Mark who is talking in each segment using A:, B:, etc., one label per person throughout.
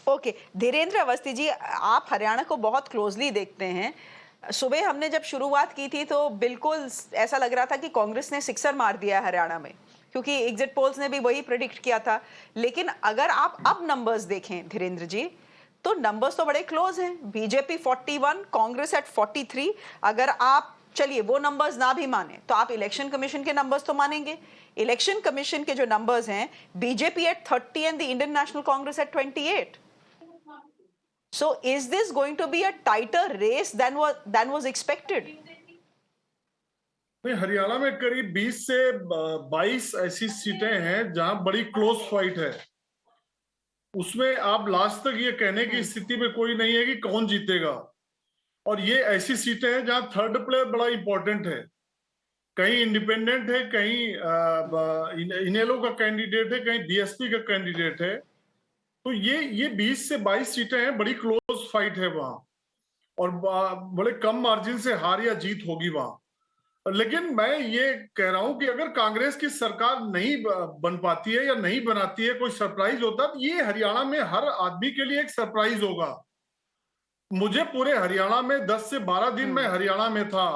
A: Okay, Dhirendra Awasthi ji, आप हरियाणा को बहुत क्लोजली देखते हैं। सुबह हमने जब शुरुआत की थी तो बिल्कुल ऐसा लग रहा था कि कांग्रेस ने सिक्सर मार दिया है हरियाणा में, क्योंकि एग्जिट पोल्स ने भी वही प्रेडिक्ट किया था। लेकिन अगर आप अब नंबर्स देखें धीरेन्द्र जी, तो नंबर्स तो बड़े क्लोज हैं। BJP 41, Congress at 43। अगर आप चलिए वो नंबर्स ना भी माने तो आप इलेक्शन कमीशन के नंबर्स तो मानेंगे। इलेक्शन कमीशन के जो नंबर्स हैं, BJP at 30 and the Indian National Congress at 28। So is this going to be a tighter race than was expected?
B: नहीं, हरियाणा में करीब 20 से 22 ऐसी सीटें हैं जहां बड़ी क्लोज फाइट है। उसमें आप लास्ट तक ये कहने की स्थिति में कोई नहीं है कि कौन जीतेगा। और ये ऐसी सीटें हैं जहां थर्ड प्लेयर बड़ा इंपॉर्टेंट है। कहीं इंडिपेंडेंट है, कहीं इनेलो का कैंडिडेट है, कहीं बीएसपी का कैंडिडेट है। तो ये 20 से 22 सीटें हैं, बड़ी क्लोज फाइट है वहां। और बड़े कम मार्जिन से हार या जीत होगी वहां। लेकिन मैं ये कह रहा हूं कि अगर कांग्रेस की सरकार नहीं बन पाती है या नहीं बनाती है, कोई सरप्राइज होता, तो ये हरियाणा में हर आदमी के लिए एक सरप्राइज होगा। मुझे पूरे हरियाणा में 10 से 12 दिन मैं हरियाणा में था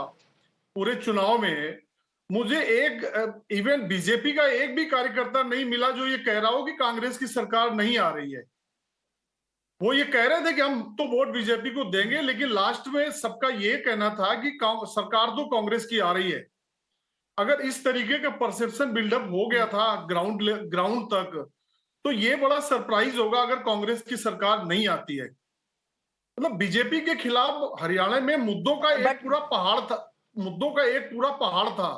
B: पूरे चुनाव में। मुझे एक इवन बीजेपी का एक भी कार्यकर्ता नहीं मिला जो ये कह रहा हो कि कांग्रेस की सरकार नहीं आ रही है। वो ये कह रहे थे कि हम तो वोट बीजेपी को देंगे, लेकिन लास्ट में सबका ये कहना था कि सरकार तो कांग्रेस की आ रही है। अगर इस तरीके का परसेप्शन बिल्डअप हो गया था ग्राउंड तक, तो ये बड़ा सरप्राइज होगा अगर कांग्रेस की सरकार नहीं आती है। मतलब बीजेपी के खिलाफ हरियाणा में मुद्दों का एक पूरा पहाड़ था। मुद्दों का एक पूरा पहाड़ था।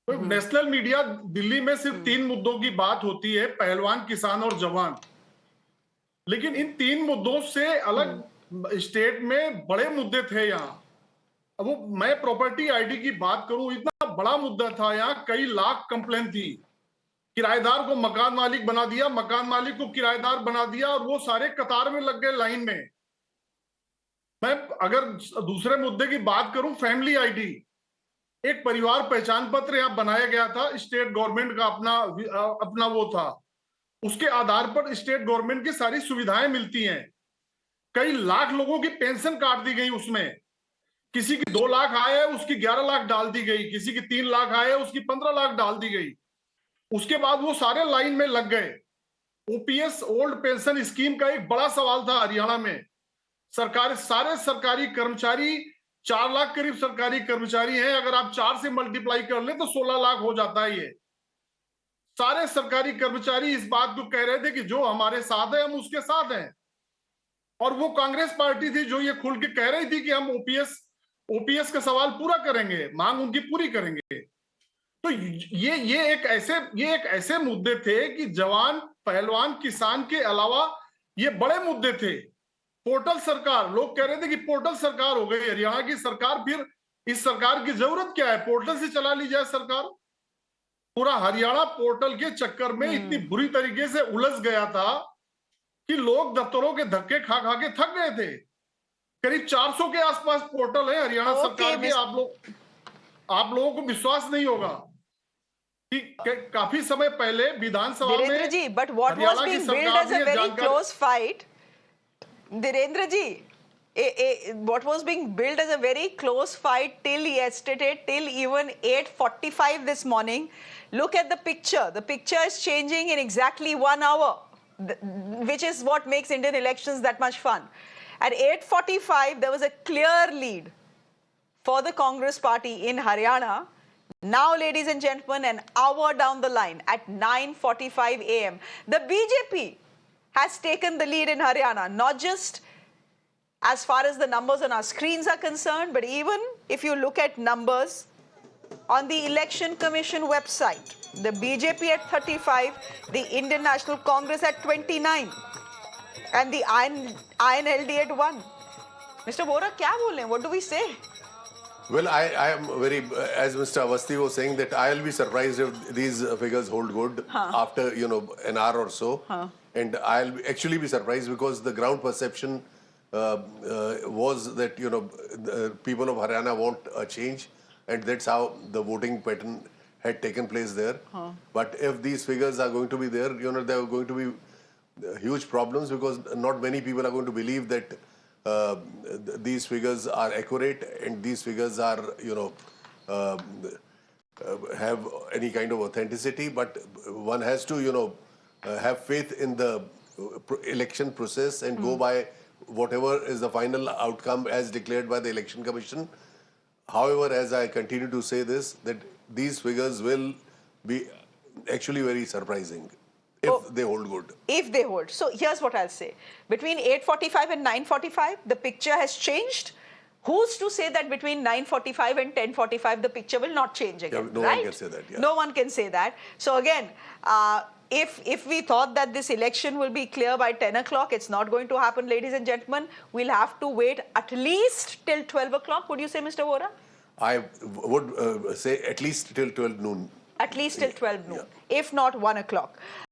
B: तो नेशनल मीडिया दिल्ली में सिर्फ 3 मुद्दों की बात होती है, पहलवान, किसान और जवान। लेकिन इन 3 मुद्दों से अलग स्टेट में बड़े मुद्दे थे यहाँ। अब वो मैं प्रॉपर्टी आईडी की बात करूं, इतना बड़ा मुद्दा था यहाँ, कई लाख कंप्लेन थी। किराएदार को मकान मालिक बना दिया, मकान मालिक को किराएदार बना दिया, और वो सारे कतार में लग गए लाइन में। मैं अगर दूसरे मुद्दे की बात करूं, फैमिली आईडी, एक परिवार पहचान पत्र यहाँ बनाया गया था, स्टेट गवर्नमेंट का अपना वो था। उसके आधार पर स्टेट गवर्नमेंट की सारी सुविधाएं मिलती हैं। कई लाख लोगों की पेंशन काट दी गई उसमें। किसी की 2 लाख आय है, उसकी 11 लाख डाल दी गई। किसी की 3 लाख आय है, उसकी 15 लाख डाल दी गई। उसके बाद वो सारे लाइन में लग गए। ओपीएस ओल्ड पेंशन स्कीम का एक बड़ा सवाल था हरियाणा में। सारे सरकारी कर्मचारी, 4 लाख करीब सरकारी कर्मचारी हैं। अगर आप 4 से मल्टीप्लाई कर ले तो 16 लाख हो जाता है। ये सारे सरकारी कर्मचारी इस बात को कह रहे थे कि जो हमारे साथ है हम उसके साथ हैं। और वो कांग्रेस पार्टी थी जो ये खुल के कह रही थी कि हम ओपीएस का सवाल पूरा करेंगे, मांग उनकी पूरी करेंगे। तो ये एक ऐसे मुद्दे थे कि जवान, पहलवान, किसान के अलावा ये बड़े मुद्दे थे। पोर्टल सरकार, लोग कह रहे थे कि पोर्टल सरकार हो गई हरियाणा की सरकार, फिर इस सरकार की जरूरत क्या है, पोर्टल से चला ली जाए सरकार। पूरा हरियाणा पोर्टल के चक्कर में इतनी बुरी तरीके से उलझ गया था कि लोग दफ्तरों के धक्के खा खा के थक गए थे। करीब 400 के आसपास पोर्टल है हरियाणा सरकार के। आप लोगों को विश्वास नहीं होगा कि काफी समय पहले विधानसभा
A: धीरेन्द्र
B: में
A: जी, but what was
B: हरियाणा की
A: being billed
B: सरकार
A: as
B: ने
A: a very
B: जानकारी,
A: close fight, Dhirendra ji, what was being billed as a very close fight till yesterday, till even 8:45 this morning. Look at the picture. The picture is changing in exactly 1 hour, which is what makes Indian elections that much fun. At 8:45, there was a clear lead for the Congress party in Haryana. Now, ladies and gentlemen, an hour down the line at 9:45 a.m., the BJP has taken the lead in Haryana, not just as far as the numbers on our screens are concerned, but even if you look at numbers on the Election Commission website, the BJP at 35, the Indian National Congress at 29, and the INLD at 1. Mr. Vora, kya bole? What do we say?
C: Well, I am very, as Mr. Avasthi was saying, that I'll be surprised if these figures hold good after, an hour or so. And I'll actually be surprised because the ground perception was that, the people of Haryana want a change, and that's how the voting pattern had taken place there. But if these figures are going to be there, they're going to be huge problems because not many people are going to believe that these figures are accurate and these figures are, have any kind of authenticity. But one has to, have faith in the election process and go by whatever is the final outcome as declared by the Election Commission. However, as I continue to say this, that these figures will be actually very surprising if they hold good.
A: If they hold. So here's what I'll say. Between 8:45 and 9:45, the picture has changed. Who's to say that between 9:45 and 10:45 the picture will not change again?
C: Yeah, no one can say that, yeah.
A: No one can say that. So again, if we thought that this election will be clear by 10 o'clock, it's not going to happen, ladies and gentlemen. We'll have to wait at least till 12 o'clock. Would you say, Mr. Vora?
C: I would say at least till 12 noon.
A: At least till 12 noon, if not 1 o'clock.